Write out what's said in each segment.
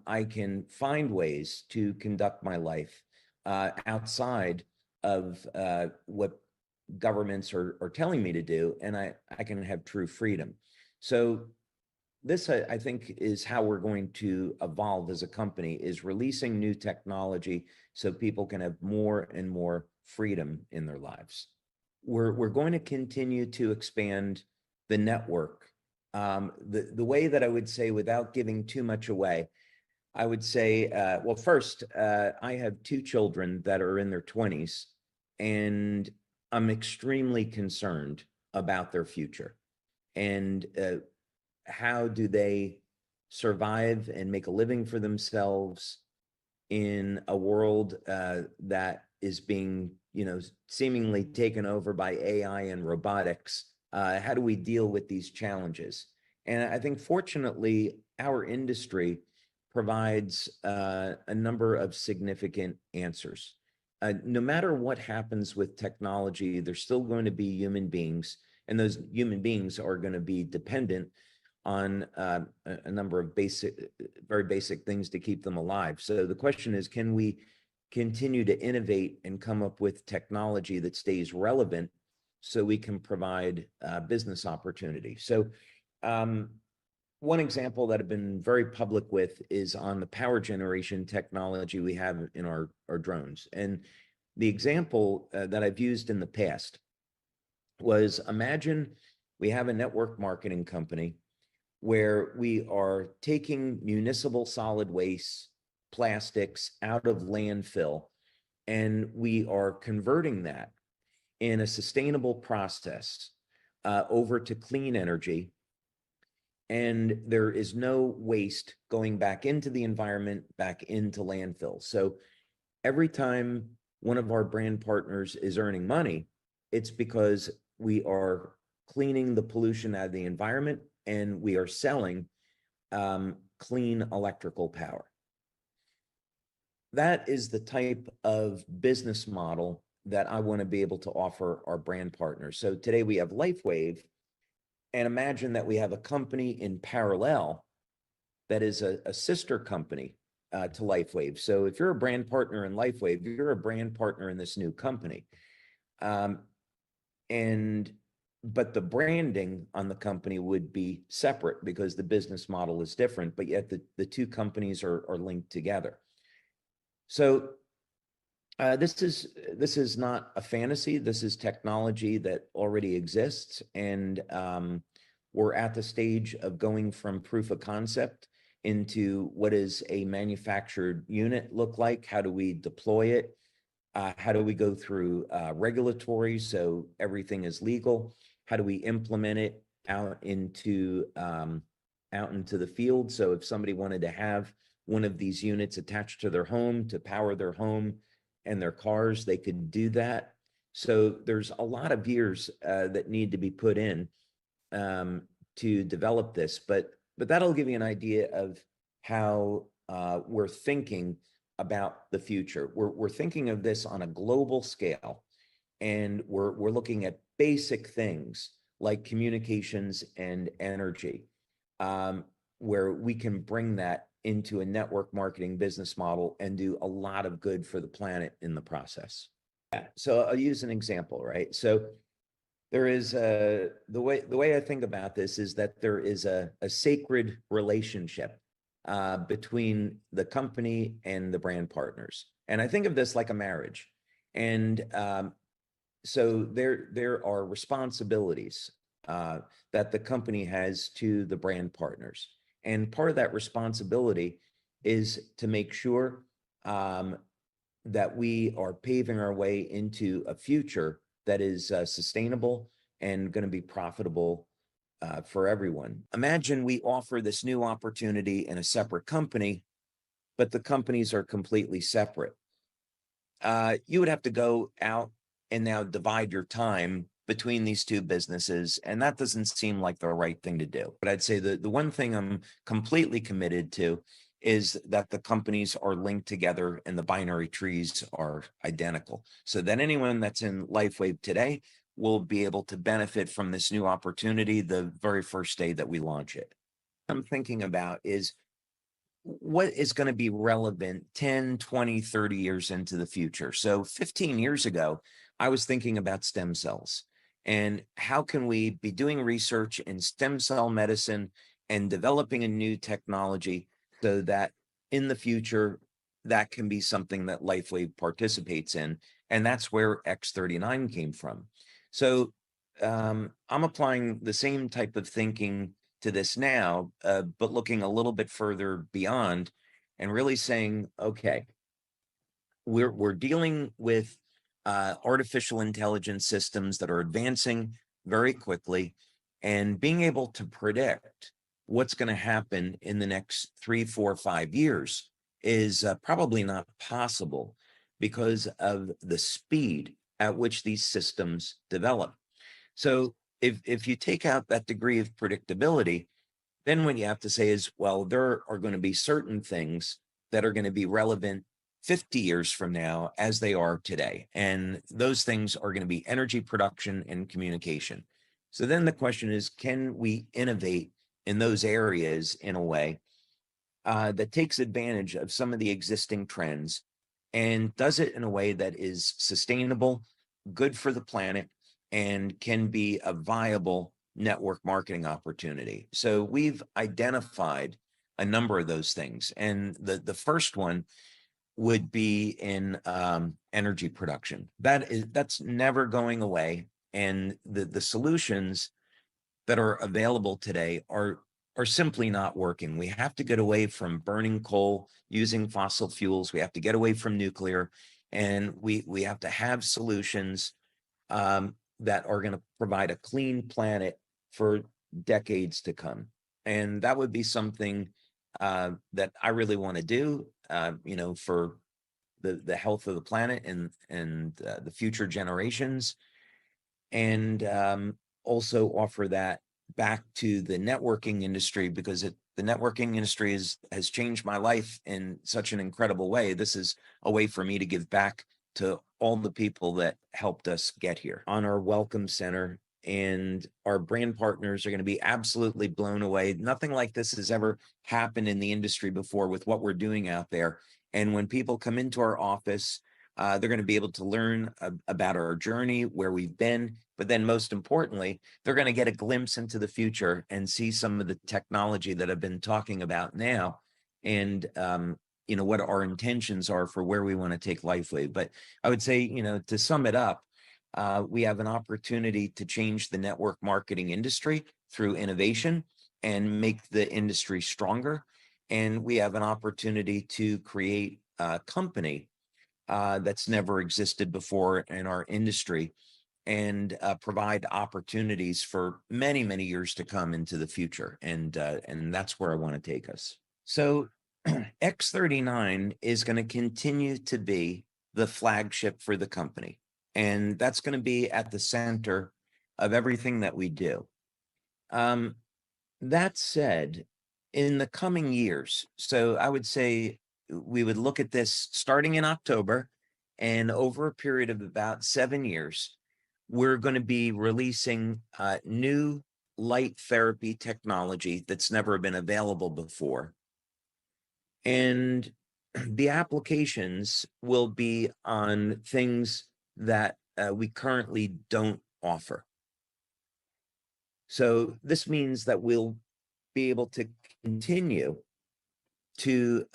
I can find ways to conduct my life outside of what governments are telling me to do, and I can have true freedom. So this, I think, is how we're going to evolve as a company, is releasing new technology so people can have more and more freedom in their lives. We're going to continue to expand the network. The way that I would say, without giving too much away, I would say, well, first, I have two children that are in their 20s, and I'm extremely concerned about their future. And how do they survive and make a living for themselves in a world that is being, seemingly taken over by AI and robotics? How do we deal with these challenges? And I think, fortunately, our industry provides a number of significant answers. No matter what happens with technology, there's still going to be human beings, and those human beings are going to be dependent on a number of very basic things to keep them alive. So the question is, can we continue to innovate and come up with technology that stays relevant so we can provide business opportunity? So one example that I've been very public with is on the power generation technology we have in our drones. And the example that I've used in the past was, imagine we have a network marketing company where we are taking municipal solid waste, plastics out of landfill, and we are converting that in a sustainable process over to clean energy. And there is no waste going back into the environment, back into landfill. So every time one of our brand partners is earning money, it's because we are cleaning the pollution out of the environment, and we are selling clean electrical power. That is the type of business model that I want to be able to offer our brand partners. So today we have LifeWave, and imagine that we have a company in parallel that is a sister company to LifeWave. So if you're a brand partner in LifeWave, you're a brand partner in this new company. But the branding on the company would be separate because the business model is different, but yet the two companies are linked together. So this is not a fantasy. This is technology that already exists, and we're at the stage of going from proof of concept into what is a manufactured unit look like. How do we deploy it? How do we go through regulatory so everything is legal? How do we implement it out into the field? So if somebody wanted to have one of these units attached to their home to power their home and their cars, they could do that. So there's a lot of years that need to be put in to develop this, but that'll give you an idea of how we're thinking about the future. We're thinking of this on a global scale, and we're looking at basic things like communications and energy, where we can bring that into a network marketing business model and do a lot of good for the planet in the process. So I'll use an example, right? So there is the way I think about this is that there is a sacred relationship between the company and the brand partners. And I think of this like a marriage. And so there are responsibilities that the company has to the brand partners. And part of that responsibility is to make sure that we are paving our way into a future that is sustainable and going to be profitable for everyone. Imagine we offer this new opportunity in a separate company, but the companies are completely separate. You would have to go out and now divide your time between these two businesses, and that doesn't seem like the right thing to do. But I'd say the one thing I'm completely committed to is that the companies are linked together and the binary trees are identical, so that anyone that's in LifeWave today will be able to benefit from this new opportunity the very first day that we launch it. I'm thinking about is, what is going to be relevant 10, 20, 30 years into the future. So 15 years ago, I was thinking about stem cells and how can we be doing research in stem cell medicine and developing a new technology so that in the future, that can be something that LifeWave participates in. And that's where X39 came from. So I'm applying the same type of thinking to this now, but looking a little bit further beyond and really saying, okay, we're dealing with artificial intelligence systems that are advancing very quickly, and being able to predict what's going to happen in the next 3, 4, 5 years is probably not possible because of the speed at which these systems develop. So if you take out that degree of predictability, then what you have to say is, well, there are going to be certain things that are going to be relevant 50 years from now as they are today. And those things are going to be energy production and communication. So then the question is, can we innovate in those areas in a way that takes advantage of some of the existing trends and does it in a way that is sustainable, good for the planet, and can be a viable network marketing opportunity? So we've identified a number of those things. And the first one would be in energy production. That's never going away. And the solutions that are available today are simply not working. We have to get away from burning coal, using fossil fuels. We have to get away from nuclear, and we have to have solutions that are going to provide a clean planet for decades to come. And that would be something that I really want to do, for the health of the planet and the future generations, and also offer that back to the networking industry, because the networking industry has changed my life in such an incredible way. This is a way for me to give back to all the people that helped us get here on our welcome center. And our brand partners are going to be absolutely blown away. Nothing like this has ever happened in the industry before with what we're doing out there. And when people come into our office, they're going to be able to learn about our journey, where we've been, but then most importantly, they're going to get a glimpse into the future and see some of the technology that I've been talking about now, and what our intentions are for where we want to take LifeWave. But I would say, to sum it up, we have an opportunity to change the network marketing industry through innovation and make the industry stronger. And we have an opportunity to create a company that's never existed before in our industry, and provide opportunities for many, many years to come into the future. And that's where I want to take us. So X39 is going to continue to be the flagship for the company. And that's going to be at the center of everything that we do. That said, in the coming years, so I would say we would look at this starting in October, and over a period of about 7 years, we're going to be releasing new light therapy technology that's never been available before. And the applications will be on things that we currently don't offer. So this means that we'll be able to continue to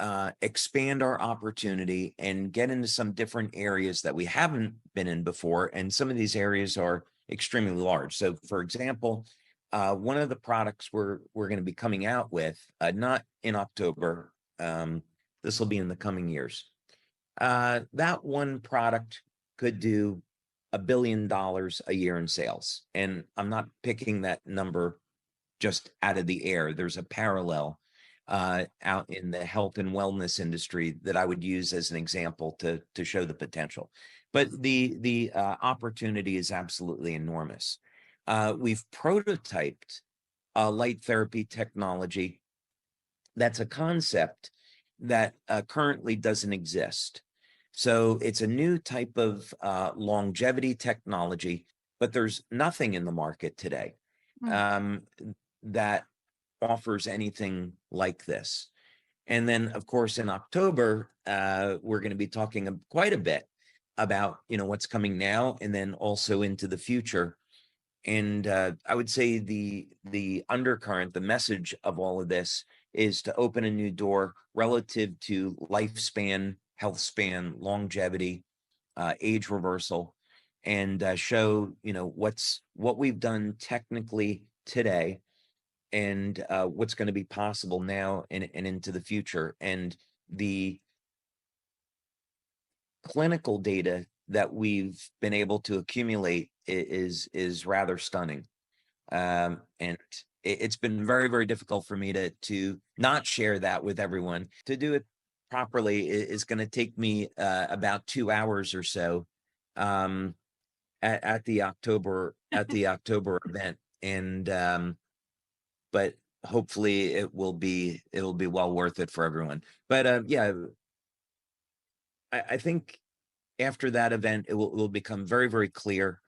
expand our opportunity and get into some different areas that we haven't been in before. And some of these areas are extremely large. So for example, one of the products we're going to be coming out with, not in October, this will be in the coming years. That one product could do $1 billion a year in sales. And I'm not picking that number just out of the air. There's a parallel out in the health and wellness industry that I would use as an example to show the potential. But the opportunity is absolutely enormous. We've prototyped light therapy technology that's a concept that currently doesn't exist. So it's a new type of longevity technology, but there's nothing in the market today that offers anything like this. And then, of course, in October, we're going to be talking quite a bit about, what's coming now and then also into the future. And I would say the undercurrent, the message of all of this is to open a new door relative to lifespan, health span, longevity, age reversal, and show what we've done technically today, and what's going to be possible now and into the future. And the clinical data that we've been able to accumulate is rather stunning. And it's been very, very difficult for me to not share that with everyone. To do it properly is going to take me about 2 hours or so, at the October event. And but hopefully it'll be well worth it for everyone. But yeah, I think after that event, it will become very, very clear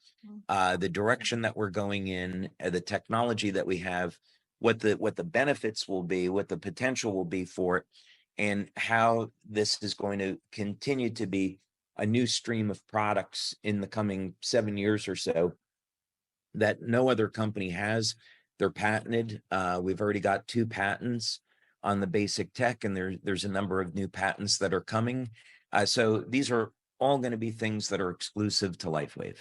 the direction that we're going in, the technology that we have, what the benefits will be, what the potential will be for it, and how this is going to continue to be a new stream of products in the coming 7 years or so that no other company has. They're patented. We've already got 2 patents on the basic tech, and there's a number of new patents that are coming. So these are all going to be things that are exclusive to LifeWave.